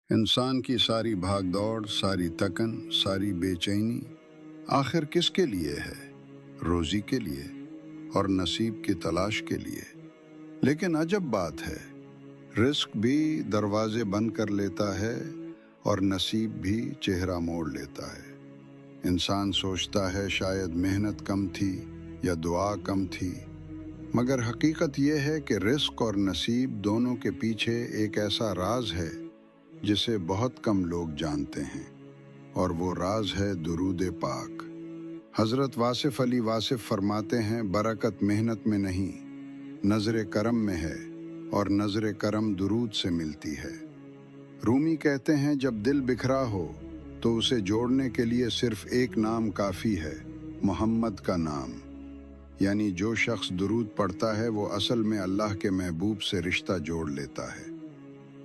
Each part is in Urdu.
انسان کی ساری بھاگ دوڑ، ساری تکن، ساری بے چینی آخر کس کے لیے ہے؟ روزی کے لیے اور نصیب کی تلاش کے لیے۔ لیکن عجب بات ہے، رزق بھی دروازے بند کر لیتا ہے اور نصیب بھی چہرہ موڑ لیتا ہے۔ انسان سوچتا ہے شاید محنت کم تھی یا دعا کم تھی، مگر حقیقت یہ ہے کہ رزق اور نصیب دونوں کے پیچھے ایک ایسا راز ہے جسے بہت کم لوگ جانتے ہیں، اور وہ راز ہے درود پاک۔ حضرت واصف علی واصف فرماتے ہیں، برکت محنت میں نہیں، نظر کرم میں ہے، اور نظر کرم درود سے ملتی ہے۔ رومی کہتے ہیں، جب دل بکھرا ہو تو اسے جوڑنے کے لیے صرف ایک نام کافی ہے، محمد کا نام۔ یعنی جو شخص درود پڑھتا ہے وہ اصل میں اللہ کے محبوب سے رشتہ جوڑ لیتا ہے،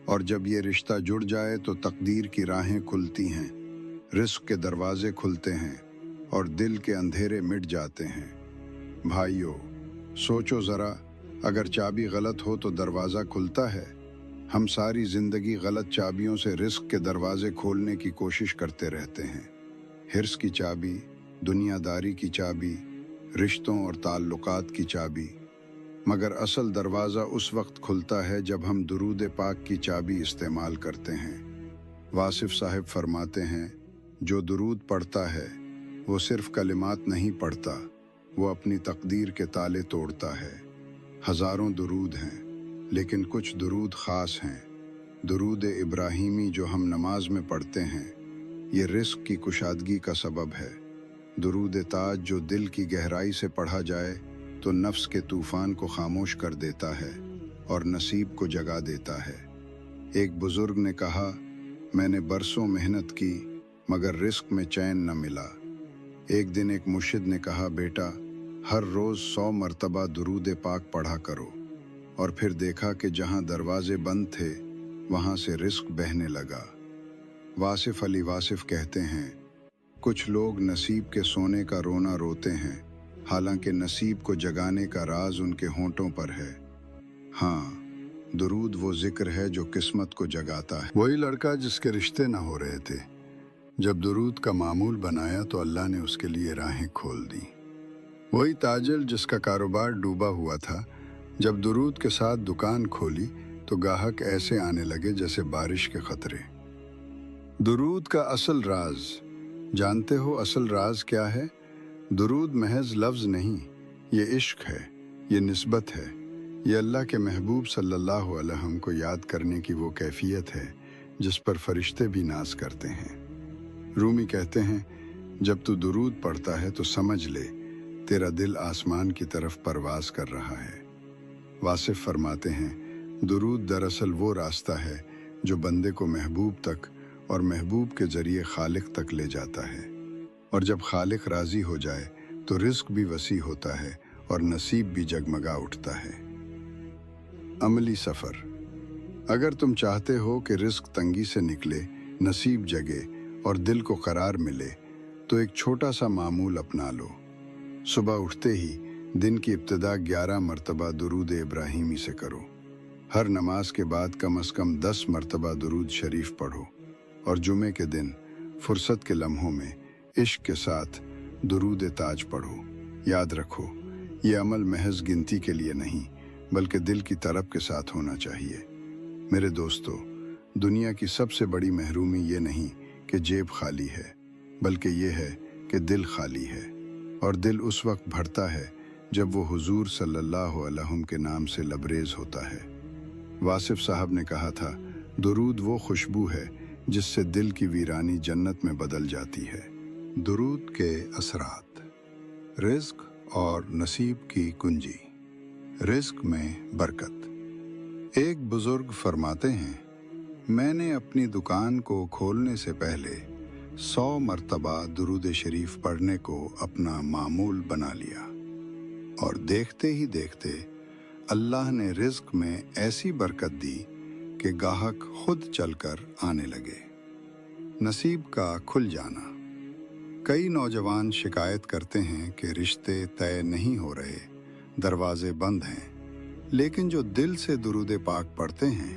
اور جب یہ رشتہ جڑ جائے تو تقدیر کی راہیں کھلتی ہیں، رزق کے دروازے کھلتے ہیں اور دل کے اندھیرے مٹ جاتے ہیں۔ بھائیو، سوچو ذرا، اگر چابی غلط ہو تو دروازہ کھلتا ہے؟ ہم ساری زندگی غلط چابیوں سے رزق کے دروازے کھولنے کی کوشش کرتے رہتے ہیں۔ حرص کی چابی، دنیا داری کی چابی، رشتوں اور تعلقات کی چابی۔ مگر اصل دروازہ اس وقت کھلتا ہے جب ہم درود پاک کی چابی استعمال کرتے ہیں۔ واصف صاحب فرماتے ہیں، جو درود پڑھتا ہے وہ صرف کلمات نہیں پڑھتا، وہ اپنی تقدیر کے تالے توڑتا ہے۔ ہزاروں درود ہیں، لیکن کچھ درود خاص ہیں۔ درود ابراہیمی جو ہم نماز میں پڑھتے ہیں، یہ رزق کی کشادگی کا سبب ہے۔ درود تاج جو دل کی گہرائی سے پڑھا جائے تو نفس کے طوفان کو خاموش کر دیتا ہے اور نصیب کو جگا دیتا ہے۔ ایک بزرگ نے کہا، میں نے برسوں محنت کی مگر رزق میں چین نہ ملا۔ ایک دن ایک مرشد نے کہا، بیٹا، ہر روز 100 مرتبہ درود پاک پڑھا کرو، اور پھر دیکھا کہ جہاں دروازے بند تھے وہاں سے رزق بہنے لگا۔ واصف علی واصف کہتے ہیں، کچھ لوگ نصیب کے سونے کا رونا روتے ہیں، حالانکہ نصیب کو جگانے کا راز ان کے ہونٹوں پر ہے۔ ہاں، درود وہ ذکر ہے جو قسمت کو جگاتا ہے۔ وہی لڑکا جس کے رشتے نہ ہو رہے تھے، جب درود کا معمول بنایا تو اللہ نے اس کے لیے راہیں کھول دی۔ وہی تاجر جس کا کاروبار ڈوبا ہوا تھا، جب درود کے ساتھ دکان کھولی تو گاہک ایسے آنے لگے جیسے بارش کے قطرے۔ درود کا اصل راز جانتے ہو؟ اصل راز کیا ہے؟ درود محض لفظ نہیں، یہ عشق ہے، یہ نسبت ہے، یہ اللہ کے محبوب صلی اللہ علیہ وسلم کو یاد کرنے کی وہ کیفیت ہے جس پر فرشتے بھی ناز کرتے ہیں۔ رومی کہتے ہیں، جب تو درود پڑھتا ہے تو سمجھ لے تیرا دل آسمان کی طرف پرواز کر رہا ہے۔ واصف فرماتے ہیں، درود دراصل وہ راستہ ہے جو بندے کو محبوب تک اور محبوب کے ذریعے خالق تک لے جاتا ہے، اور جب خالق راضی ہو جائے تو رزق بھی وسیع ہوتا ہے اور نصیب بھی جگمگا اٹھتا ہے۔ عملی سفر۔ اگر تم چاہتے ہو کہ رزق تنگی سے نکلے، نصیب جگے اور دل کو قرار ملے، تو ایک چھوٹا سا معمول اپنا لو۔ صبح اٹھتے ہی دن کی ابتدا 11 مرتبہ درود ابراہیمی سے کرو۔ ہر نماز کے بعد کم از کم 10 مرتبہ درود شریف پڑھو، اور جمعے کے دن فرصت کے لمحوں میں عشق کے ساتھ درود تاج پڑھو۔ یاد رکھو، یہ عمل محض گنتی کے لیے نہیں بلکہ دل کی طلب کے ساتھ ہونا چاہیے۔ میرے دوستو، دنیا کی سب سے بڑی محرومی یہ نہیں کہ جیب خالی ہے، بلکہ یہ ہے کہ دل خالی ہے، اور دل اس وقت بھرتا ہے جب وہ حضور صلی اللہ علیہ وسلم کے نام سے لبریز ہوتا ہے۔ واصف صاحب نے کہا تھا، درود وہ خوشبو ہے جس سے دل کی ویرانی جنت میں بدل جاتی ہے۔ درود کے اثرات۔ رزق اور نصیب کی کنجی۔ رزق میں برکت۔ ایک بزرگ فرماتے ہیں، میں نے اپنی دکان کو کھولنے سے پہلے 100 مرتبہ درود شریف پڑھنے کو اپنا معمول بنا لیا، اور دیکھتے ہی دیکھتے اللہ نے رزق میں ایسی برکت دی کہ گاہک خود چل کر آنے لگے۔ نصیب کا کھل جانا۔ کئی نوجوان شکایت کرتے ہیں کہ رشتے طے نہیں ہو رہے، دروازے بند ہیں، لیکن جو دل سے درود پاک پڑھتے ہیں